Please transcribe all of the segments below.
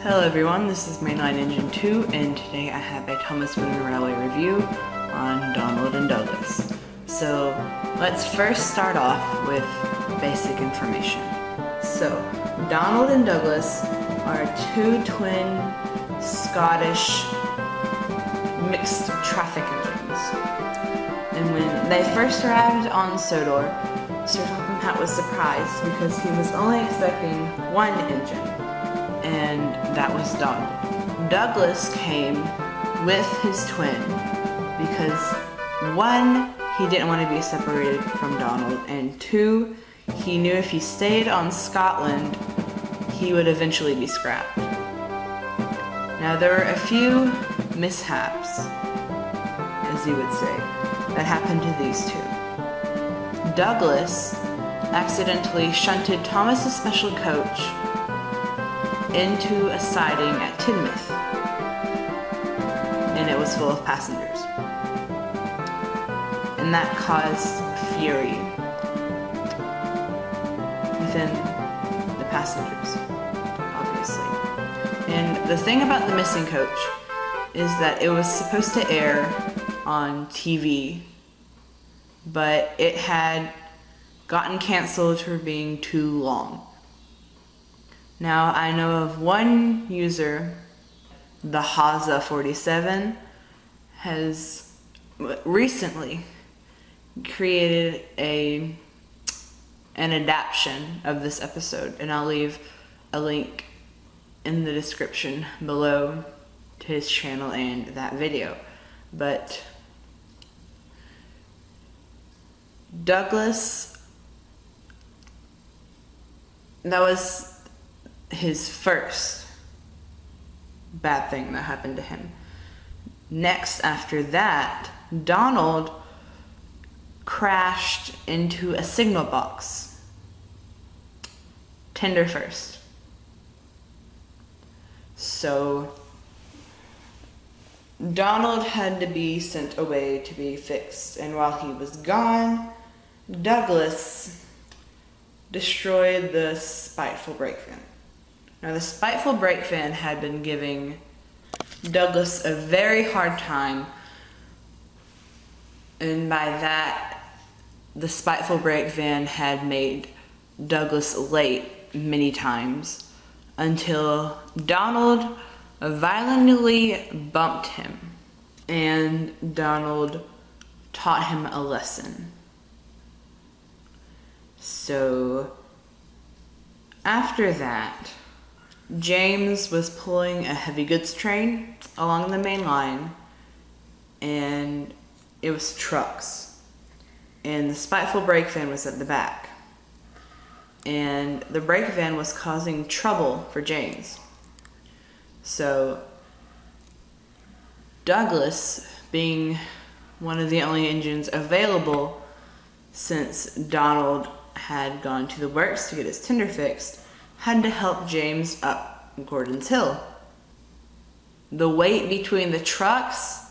Hello everyone, this is Mainline Engine 2, and today I have a Thomas Wooden Railway review on Donald and Douglas. So let's first start off with basic information. So Donald and Douglas are two twin Scottish mixed traffic engines. And when they first arrived on Sodor, Sir Topham Hatt was surprised because he was only expecting one engine, and that was Donald. Douglas came with his twin because one, he didn't want to be separated from Donald, and two, he knew if he stayed on Scotland, he would eventually be scrapped. Now there were a few mishaps, as you would say, that happened to these two. Douglas accidentally shunted Thomas's special coach into a siding at Tidmouth, and it was full of passengers. And that caused fury within the passengers, obviously. And the thing about the missing coach is that it was supposed to air on TV, but it had gotten canceled for being too long. Now, I know of one user, the Haza47, has recently created an adaptation of this episode, and I'll leave a link in the description below to his channel and that video. But Douglas, that was his first bad thing that happened to him. Next, after that, Donald crashed into a signal box. Tender first. So Donald had to be sent away to be fixed, and while he was gone, Douglas destroyed the Spiteful Brake Van. Now, the Spiteful Brake Van had been giving Douglas a very hard time, and by that, the Spiteful Brake Van had made Douglas late many times until Donald violently bumped him, and Donald taught him a lesson. So after that, James was pulling a heavy goods train along the main line, and it was trucks, and the Spiteful Brake Van was at the back, and the brake van was causing trouble for James. So Douglas, being one of the only engines available since Donald had gone to the works to get his tender fixed, had to help James up Gordon's Hill. The weight between the trucks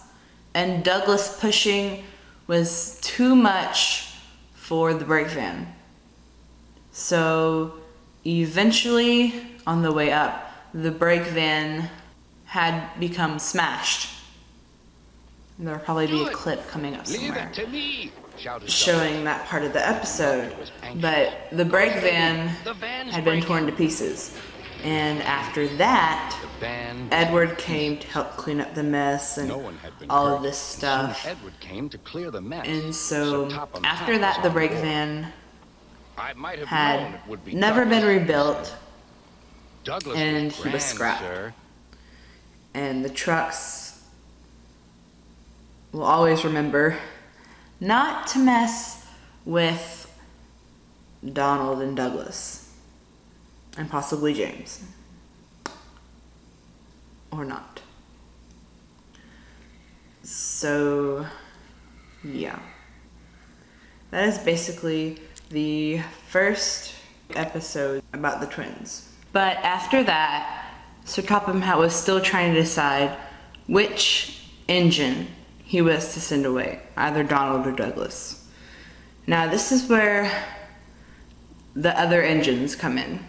and Douglas pushing was too much for the brake van. So eventually, on the way up, the brake van had become smashed. There'll probably be a clip coming up somewhere showing that part of the episode, but the brake van had been torn to pieces. And after that, Edward came to help clean up the mess and all of this stuff. And so after that, the brake van had never been rebuilt, and he was scrapped. And the trucks will always remember not to mess with Donald and Douglas, and possibly James, or not. So yeah, that is basically the first episode about the twins. But after that, Sir Topham Hatt was still trying to decide which engine he was to send away, either Donald or Douglas. Now this is where the other engines come in.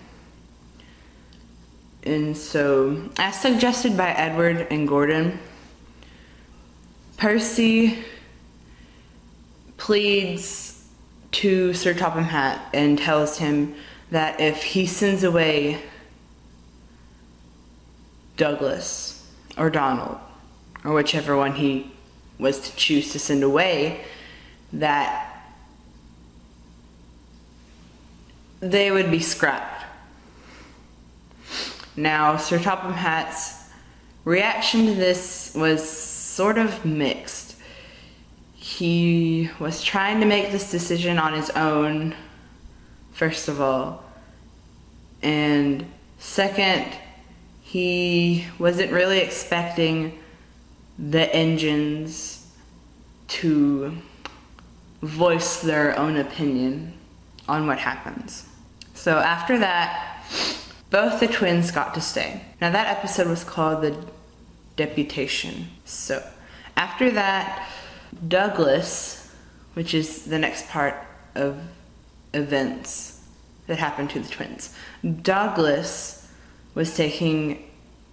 And so, as suggested by Edward and Gordon, Percy pleads to Sir Topham Hatt and tells him that if he sends away Douglas or Donald, or whichever one he was to choose to send away, that they would be scrapped. Now, Sir Topham Hatt's reaction to this was sort of mixed. He was trying to make this decision on his own, first of all, and second, he wasn't really expecting the engines to voice their own opinion on what happens. So after that, both the twins got to stay. Now that episode was called The Deputation. So after that, Douglas, which is the next part of events that happened to the twins, Douglas was taking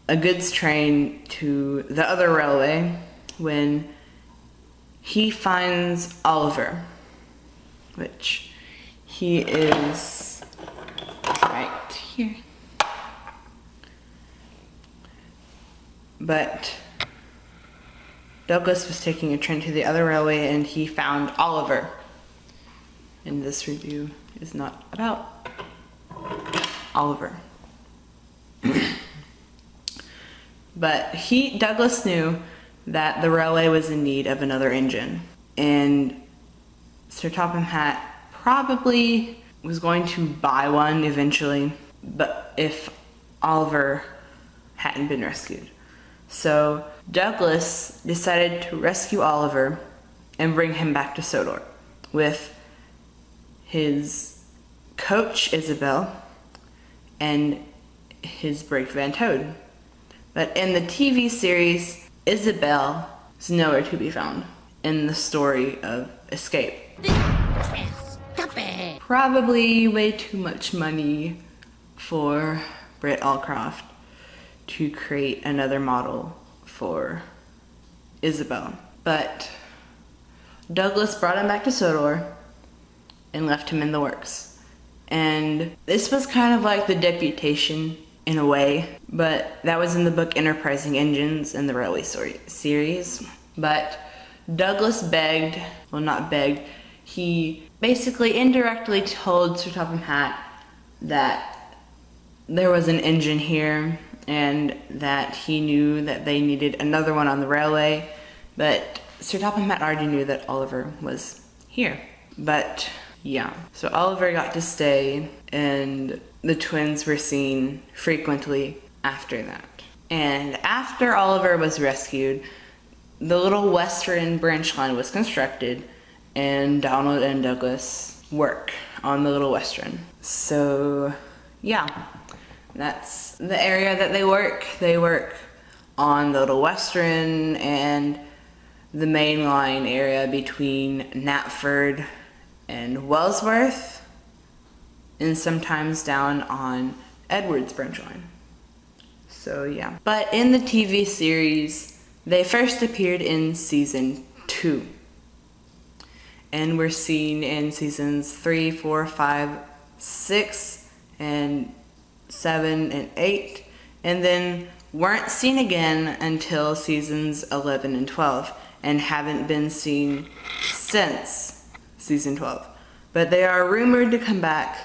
a goods train to the other railway when he finds Oliver, which he is right here. But Douglas was taking a train to the other railway and he found Oliver. And this review is not about Oliver. But Douglas knew that the railway was in need of another engine. And Sir Topham Hatt probably was going to buy one eventually, but if Oliver hadn't been rescued. So Douglas decided to rescue Oliver and bring him back to Sodor with his coach Isabel and his brake van Toad. But in the TV series, Isabel is nowhere to be found in the story of Escape. Stop it! Probably way too much money for Britt Allcroft to create another model for Isabel. But Douglas brought him back to Sodor and left him in the works. And this was kind of like The Deputation in a way, but that was in the book Enterprising Engines in the Railway series. But Douglas begged, well not begged, he basically indirectly told Sir Topham Hatt that there was an engine here and that he knew that they needed another one on the railway, but Sir Topham Hatt already knew that Oliver was here. But yeah, so Oliver got to stay and the twins were seen frequently after that. And after Oliver was rescued, the Little Western branch line was constructed and Donald and Douglas work on the Little Western. So yeah, that's the area that they work. They work on the Little Western and the main line area between Knapford and Wellsworth, and sometimes down on Edward's branch line. So yeah. But in the TV series, they first appeared in season 2. And were seen in seasons 3, 4, 5, 6, and 7, and 8. And then weren't seen again until seasons 11 and 12. And haven't been seen since season 12. But they are rumored to come back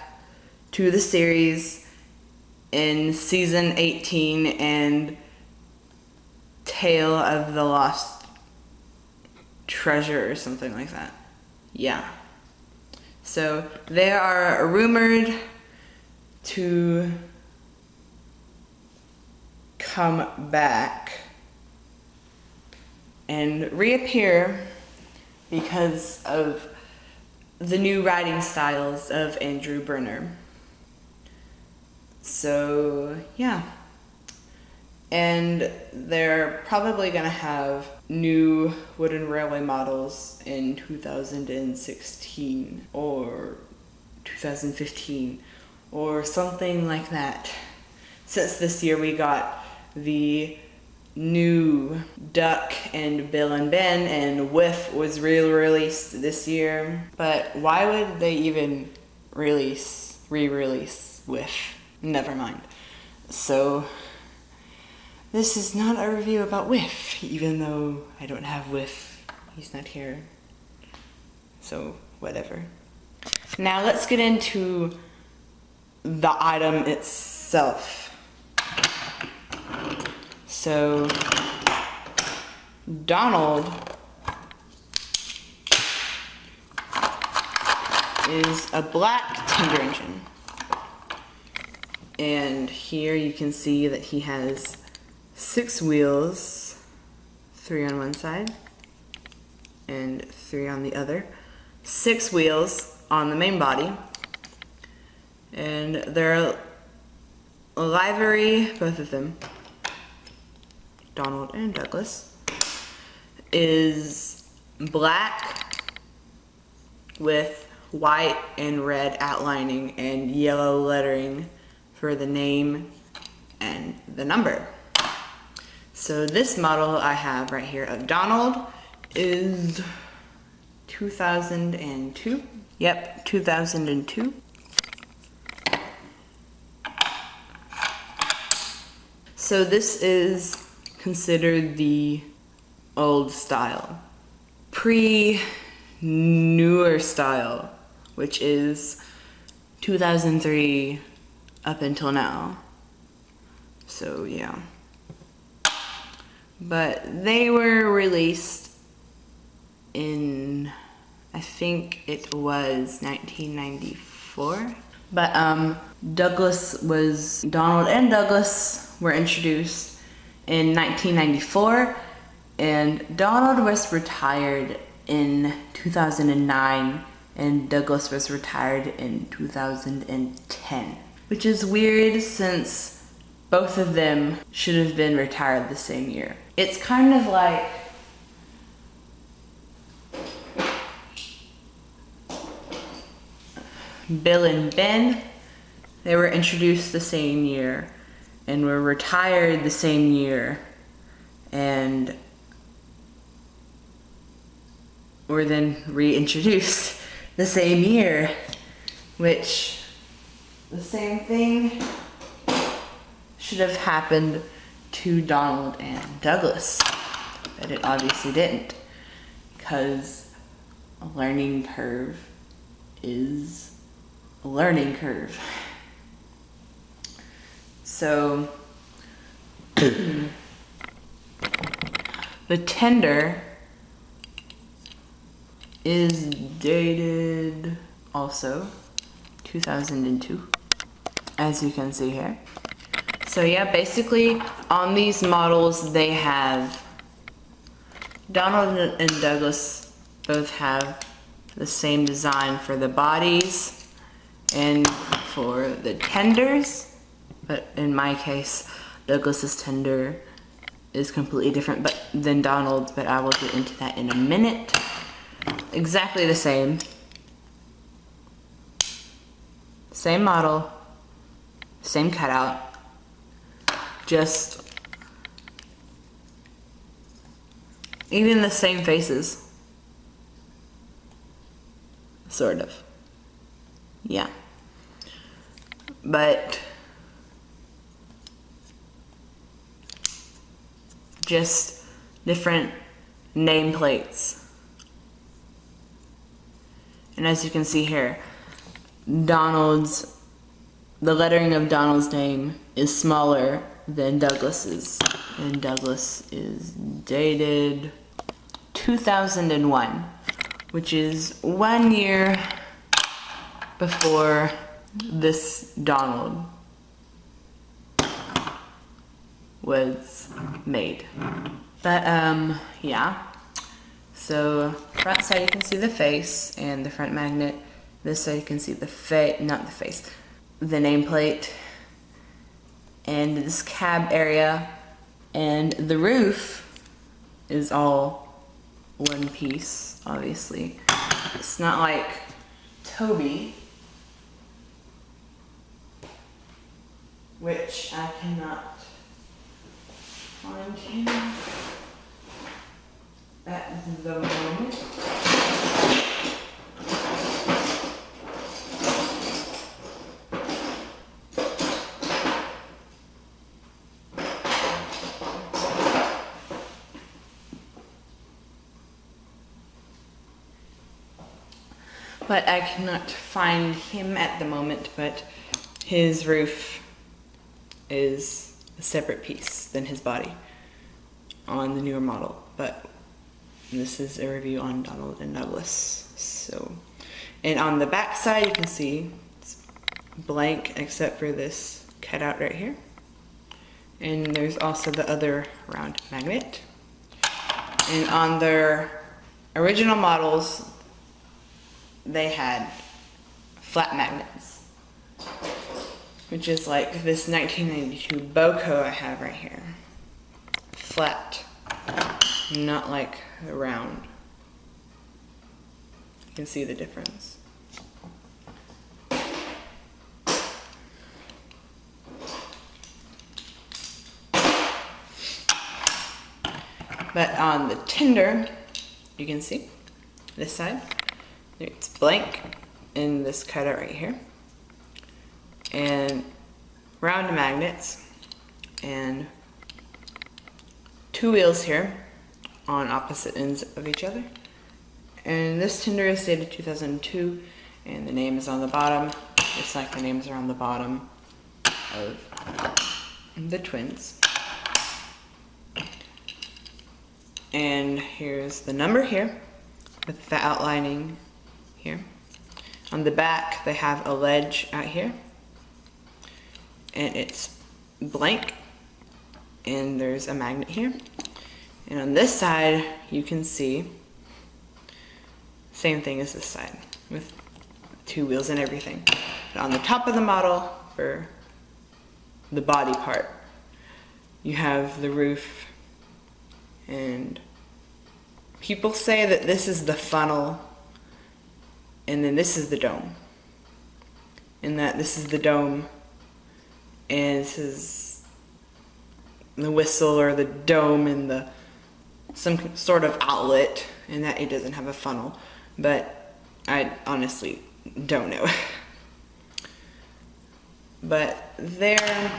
to the series in season 18 and Tale of the Lost Treasure or something like that. Yeah. So they are rumored to come back and reappear because of the new writing styles of Andrew Brenner. So yeah, and they're probably gonna have new wooden railway models in 2016 or 2015 or something like that. since this year we got the new Duck and Bill and Ben, and Whiff was re-released this year. But why would they even re-release Whiff? Never mind. So this is not a review about Whiff, even though I don't have Whiff. He's not here. So whatever. Now let's get into the item itself. So Donald is a black tender engine. And here you can see that he has 6 wheels, 3 on one side and 3 on the other. 6 wheels on the main body. And their livery, both of them, Donald and Douglas, is black with white and red outlining and yellow lettering for the name and the number. So this model I have right here of Donald is 2002. Yep, 2002. So this is considered the old style. Pre-newer style, which is 2003 up until now. So yeah. But they were released in, I think it was 1994. But Donald and Douglas were introduced in 1994, and Donald was retired in 2009, and Douglas was retired in 2010. Which is weird since both of them should have been retired the same year. It's kind of like Bill and Ben. They were introduced the same year and were retired the same year and were then reintroduced the same year, which the same thing should have happened to Donald and Douglas, but it obviously didn't, because a learning curve is a learning curve. So the tender is dated also 2002, as you can see here. So yeah, basically on these models they have, Donald and Douglas both have the same design for the bodies and for the tenders, but in my case Douglas's tender is completely different than Donald's, but I will get into that in a minute. Exactly the same model, same cutout, just even the same faces, sort of, yeah, but just different nameplates. And as you can see here, the lettering of Donald's name is smaller than Douglas's, and Douglas is dated 2001, which is 1 year before this Donald was made. But yeah, so front side you can see the face and the front magnet. This side you can see the the nameplate and this cab area, and the roof is all one piece, obviously. It's not like Toby, which I cannot find him at the moment. But I cannot find him at the moment, but his roof is a separate piece than his body on the newer model. But this is a review on Donald and Douglas. So, and on the back side you can see it's blank except for this cutout right here. And there's also the other round magnet. And on their original models, they had flat magnets, which is like this 1992 Boco I have right here. Flat, not like round. You can see the difference. But on the Tender, you can see this side, it's blank in this cutout right here, and round magnets, and two wheels here on opposite ends of each other. And this Tender is dated 2002, and the name is on the bottom, just like the names are on the bottom of the twins. And here's the number here with the outlining here. On the back they have a ledge out here, and it's blank, and there's a magnet here. And on this side you can see same thing as this side with two wheels and everything. But on the top of the model, for the body part, you have the roof, and people say that this is the funnel and then this is the dome, and that this is the dome and this is the whistle or the dome and the some sort of outlet, and that it doesn't have a funnel, but I honestly don't know. But their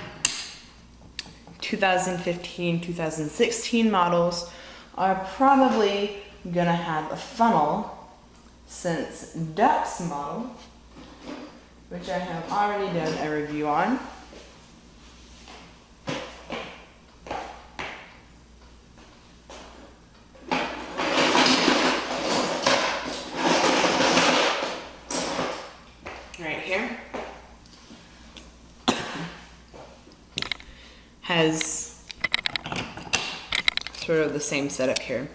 2015, 2016 models are probably gonna have a funnel, since Duck's model, which I have already done a review on, right here, has sort of the same setup here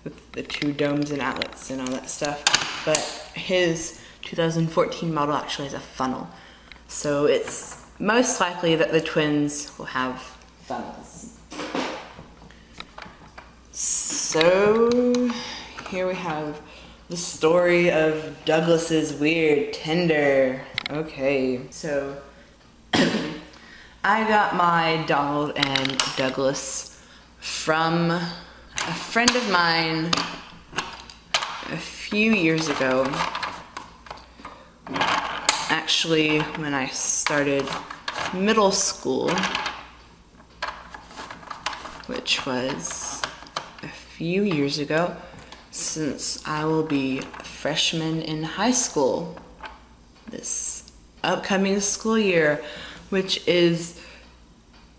with the two domes and outlets and all that stuff, but his 2014 model actually has a funnel, so it's most likely that the twins will have funnels. So here we have the story of Douglas's weird Tender. Okay, so I got my Donald and Douglas from a friend of mine a few years ago. Actually, when I started middle school, which was a few years ago, since I will be a freshman in high school this upcoming school year, which is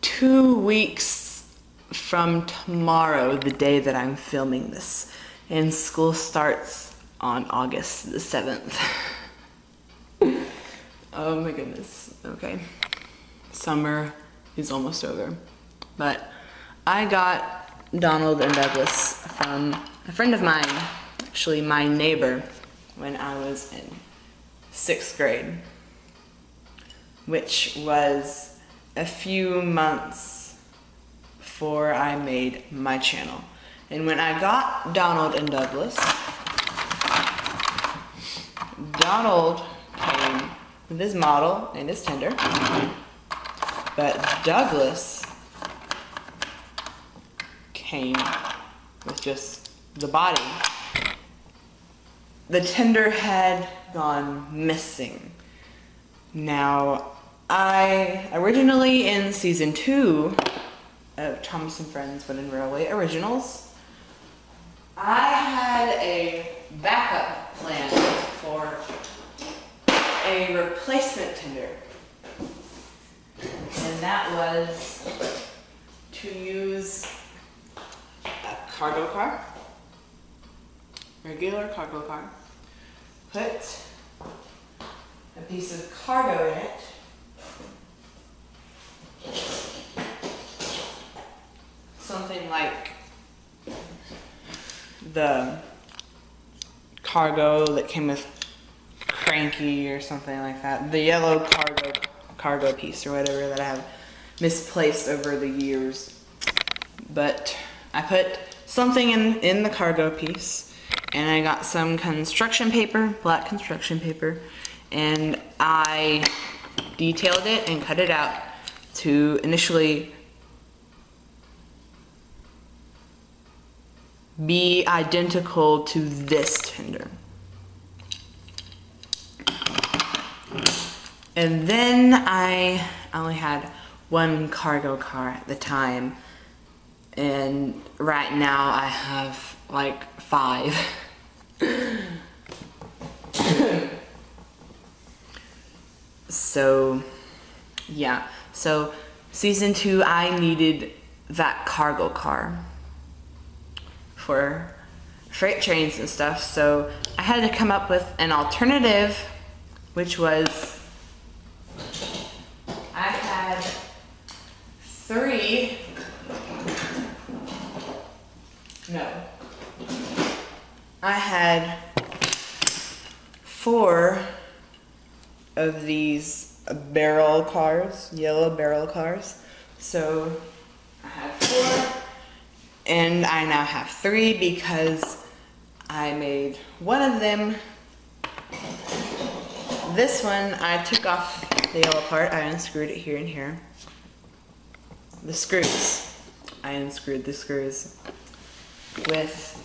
2 weeks from tomorrow, the day that I'm filming this, and school starts on August the 7th. Oh my goodness, okay. Summer is almost over. But I got Donald and Douglas from a friend of mine, actually my neighbor, when I was in 6th grade, which was a few months before I made my channel. And when I got Donald and Douglas, Donald came with his model and his Tender, But Douglas came with just the body. The tender had gone missing. Now, I originally in season 2 of Thomas and Friends Wooden Railway Originals, I had a backup plan for a replacement tender. And that was to use a cargo car, regular cargo car, put a piece of cargo in it, something like the cargo that came with Cranky or something like that, the yellow cargo piece or whatever that I have misplaced over the years. But I put something in the cargo piece, and I got some construction paper, black construction paper, and I detailed it and cut it out to initially be identical to this tender. And then I only had one cargo car at the time, and right now I have like 5. So yeah, so season 2 I needed that cargo car for freight trains and stuff, so I had to come up with an alternative, which was I had 3, no, I had 4 of these barrel cars, yellow barrel cars. So I had 4, and I now have 3 because I made one of them. This one, I took off the yellow part, I unscrewed it here and here. The screws, I unscrewed the screws with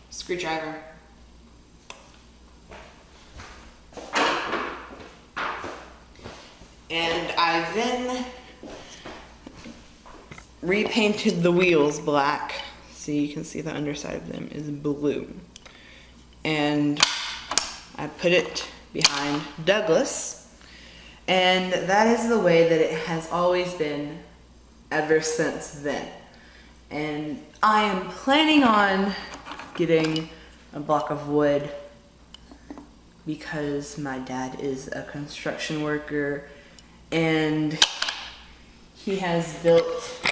screwdriver. And I then repainted the wheels black, so you can see the underside of them is blue. And I put it behind Douglas, and that is the way that it has always been ever since then. And I am planning on getting a block of wood because my dad is a construction worker, and he has built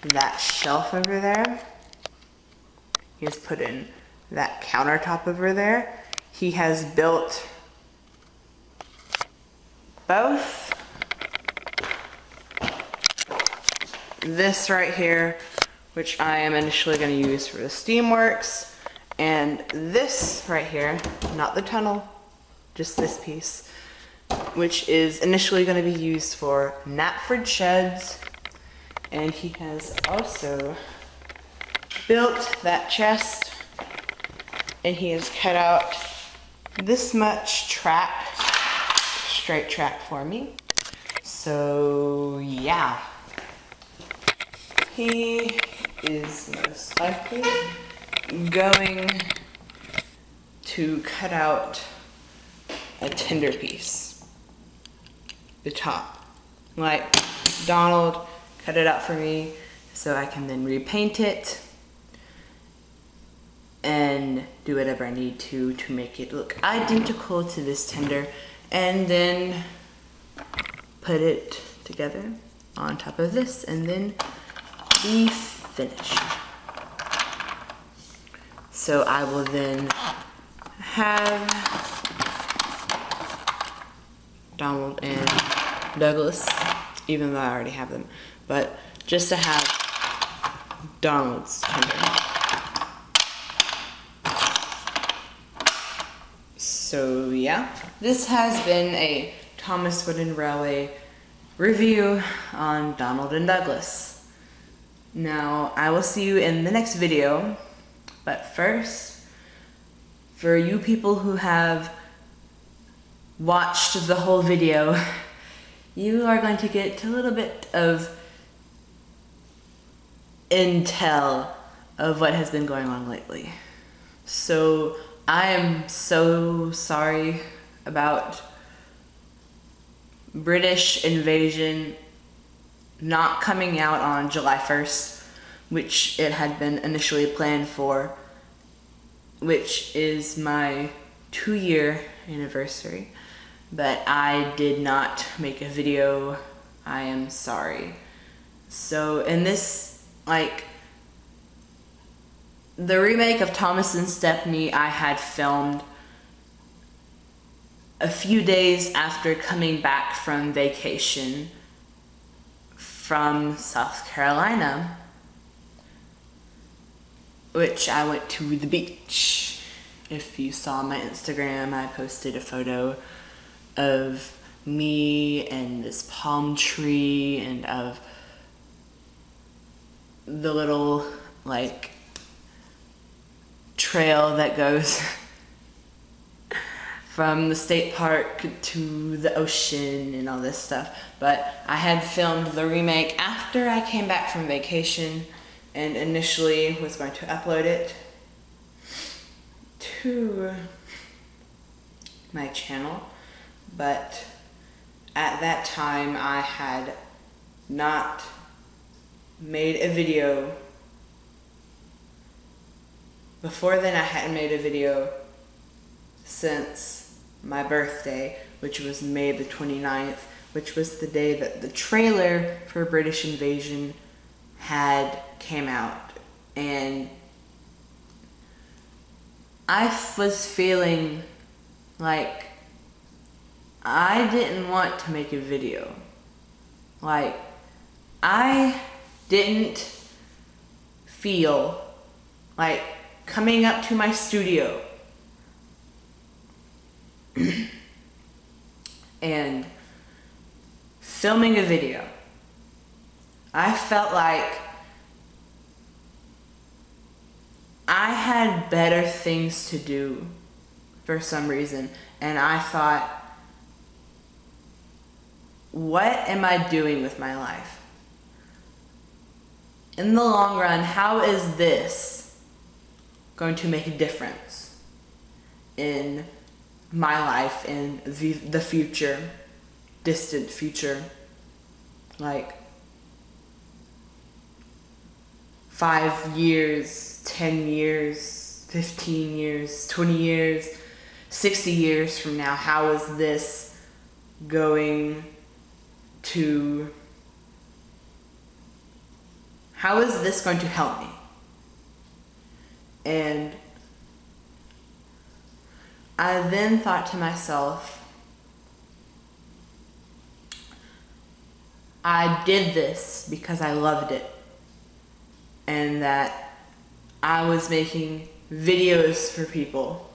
that shelf over there. He has put in that countertop over there. He has built both this right here, which I am initially going to use for the steamworks, and this right here, not the tunnel, just this piece, which is initially going to be used for Knapford sheds. And he has also built that chest, and he has cut out this much track, straight track for me. So yeah, he is most likely going to cut out a tender piece, the top, like Donald cut it out for me, so I can then repaint it and do whatever I need to make it look identical to this tender, and then put it together on top of this, and then be finished. So I will then have Donald and Douglas, even though I already have them, but just to have Donald's tender. So yeah, this has been a Thomas Wooden Railway review on Donald and Douglas. Now, I will see you in the next video, but first, for you people who have watched the whole video, you are going to get a little bit of intel of what has been going on lately. So I am so sorry about British invasion not coming out on July 1st, which it had been initially planned for, which is my 2-year anniversary, but I did not make a video. I am sorry. So in this, the remake of Thomas and Stepney I had filmed a few days after coming back from vacation from South Carolina, which I went to the beach. If you saw my Instagram, I posted a photo of me and this palm tree and of the little trail that goes from the state park to the ocean and all this stuff. But I had filmed the remake after I came back from vacation and initially was going to upload it to my channel, but at that time I had not made a video. Before then I hadn't made a video since my birthday, which was May the 29th, which was the day that the trailer for British Invasion had came out. And I was feeling like I didn't want to make a video. I didn't feel like coming up to my studio and filming a video. I felt like I had better things to do for some reason, and I thought, what am I doing with my life? In the long run, how is this going to make a difference in my life in the future, distant future, 5 years, 10 years, 15 years, 20 years, 60 years from now? How is this going to help me? And I then thought to myself, I did this because I loved it, and that I was making videos for people,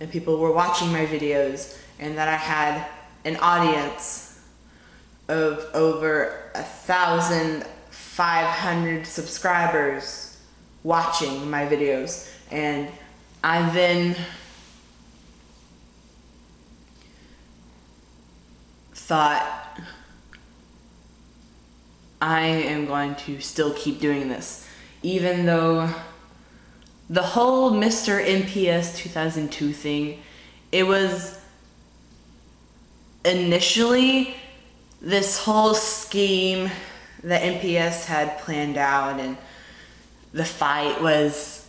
and people were watching my videos, and that I had an audience of over 1,500 subscribers watching my videos. And I then thought, I am going to still keep doing this, even though the whole Mr. MPS 2002 thing, it was initially this whole scheme that MPS had planned out, and the fight was,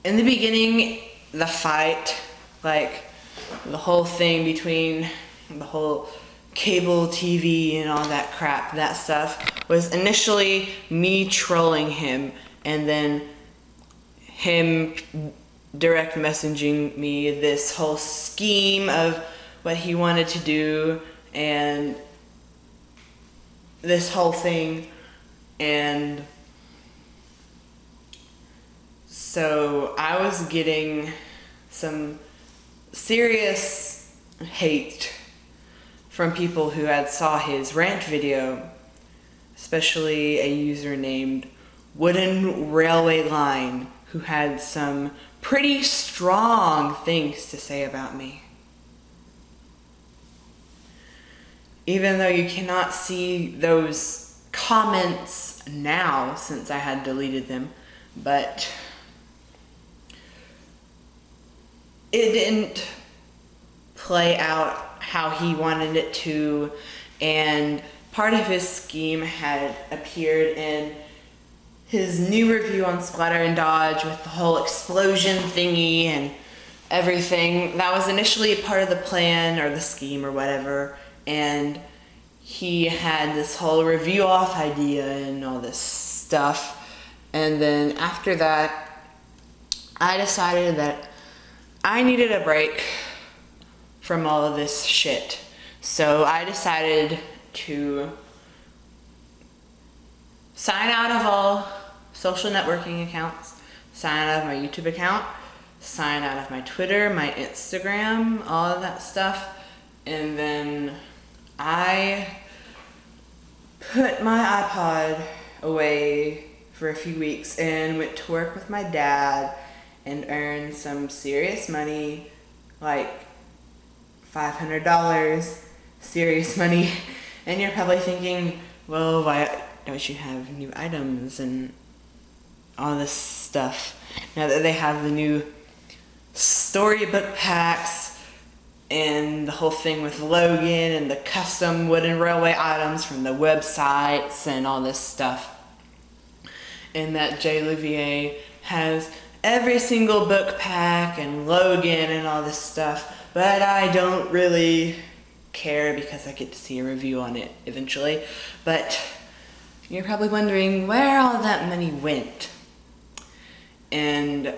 in the beginning, the fight, the whole thing between the whole cable TV and all that crap, that stuff, was initially me trolling him, and then him direct messaging me this whole scheme of what he wanted to do and this whole thing. And so I was getting some serious hate from people who had saw his rant video, especially a user named Wooden Railway Line, who had some pretty strong things to say about me. Even though you cannot see those comments now since I had deleted them, but it didn't play out how he wanted it to, and part of his scheme had appeared in his new review on Splatter and Dodge with the whole explosion thingy and everything. That was initially part of the plan or the scheme or whatever, and he had this whole review off idea and all this stuff. And then after that, I decided that I needed a break from all of this shit. So I decided to sign out of all social networking accounts, sign out of my YouTube account, sign out of my Twitter, my Instagram, all of that stuff. And then I put my iPod away for a few weeks and went to work with my dad and earned some serious money, like $500, serious money. And you're probably thinking, well, why don't you have new items and all this stuff now that they have the new storybook packs and the whole thing with Logan and the custom wooden railway items from the websites and all this stuff, and that Jay Luvier has every single book pack and Logan and all this stuff, but I don't really care because I get to see a review on it eventually. But you're probably wondering where all that money went. And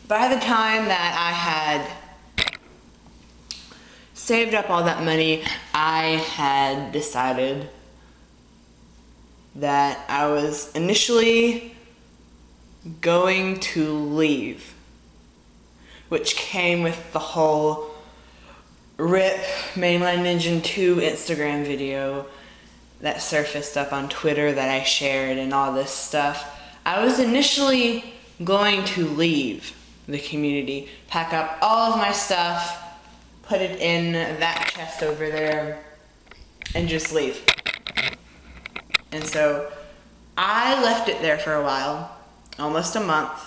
by the time that I had saved up all that money, I had decided that I was initially going to leave, which came with the whole RIP Mainline Ninja 2 Instagram video that surfaced up on Twitter that I shared and all this stuff. I was initially going to leave the community, pack up all of my stuff, put it in that chest over there, and just leave. And so I left it there for a while, almost a month,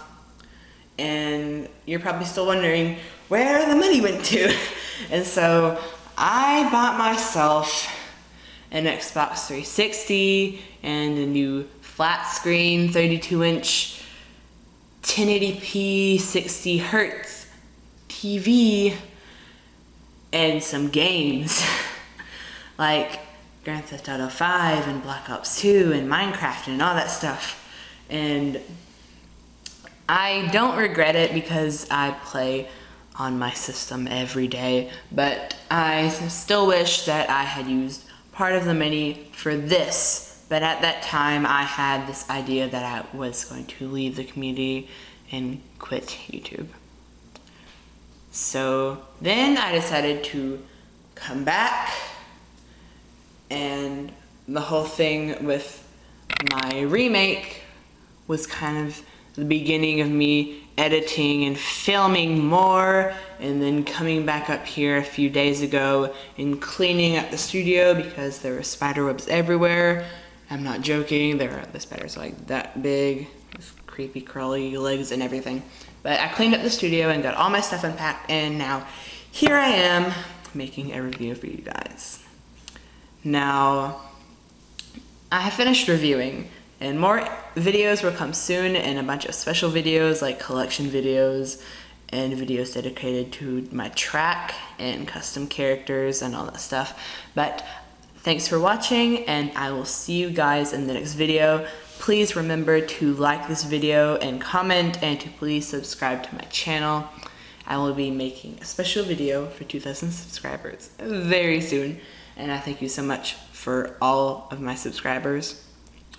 and you're probably still wondering where the money went to. And so I bought myself an Xbox 360 and a new flat screen 32-inch 1080p 60 hertz TV and some games like Grand Theft Auto 5 and Black Ops 2 and Minecraft and all that stuff. And I don't regret it because I play on my system every day, but I still wish that I had used part of the money for this. But at that time, I had this idea that I was going to leave the community and quit YouTube. So then I decided to come back, and the whole thing with my remake was kind of the beginning of me editing and filming more, and then coming back up here a few days ago and cleaning up the studio because there were spider webs everywhere. I'm not joking, the spiders are like that big, with creepy crawly legs and everything. But I cleaned up the studio and got all my stuff unpacked, and now here I am making a review for you guys. Now, I have finished reviewing, and more videos will come soon, and a bunch of special videos like collection videos and videos dedicated to my track and custom characters and all that stuff. But thanks for watching, and I will see you guys in the next video. Please remember to like this video and comment, and to please subscribe to my channel. I will be making a special video for 2,000 subscribers very soon, and I thank you so much for all of my subscribers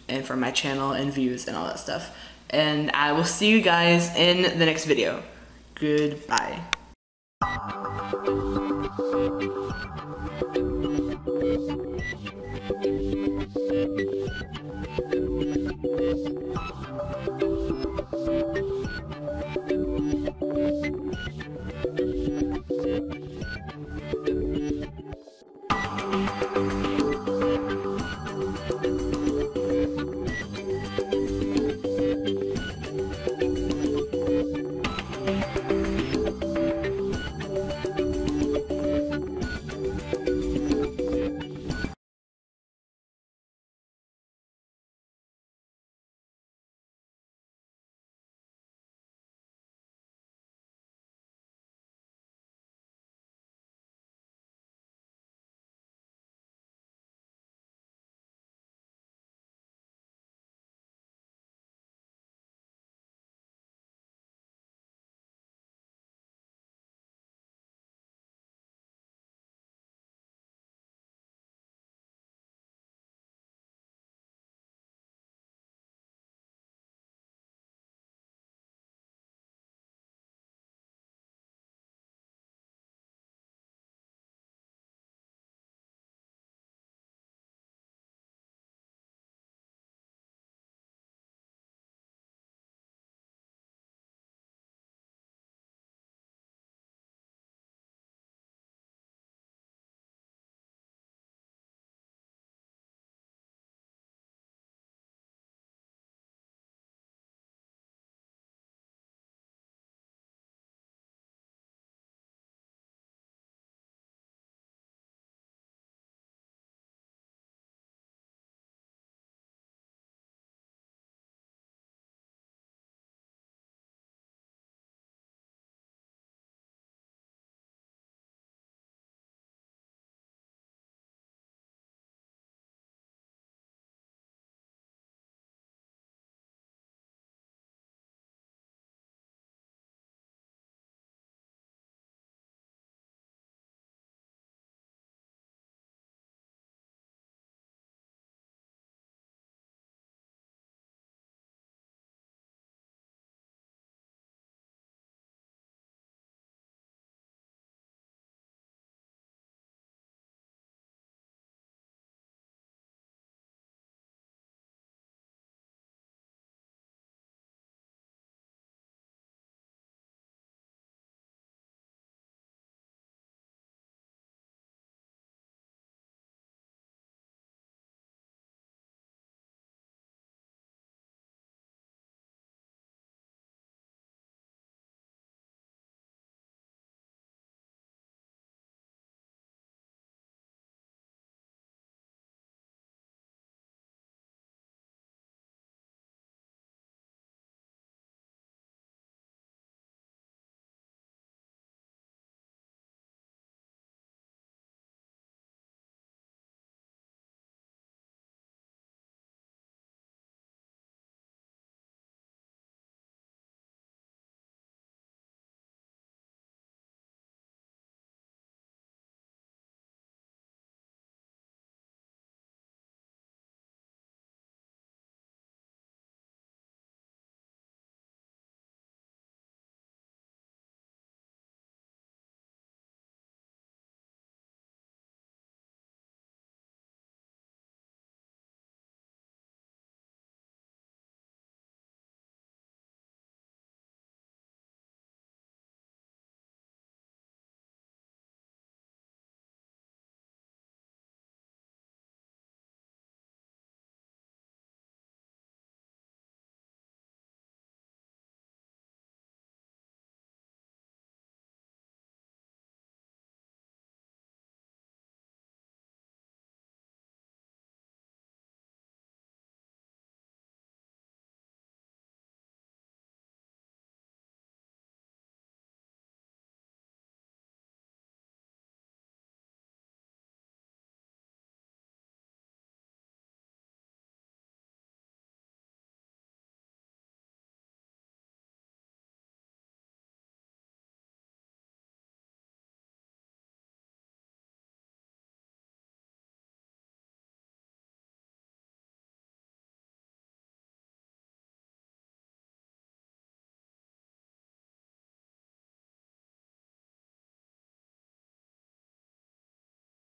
and for my channel and views and all that stuff. And I will see you guys in the next video. Goodbye.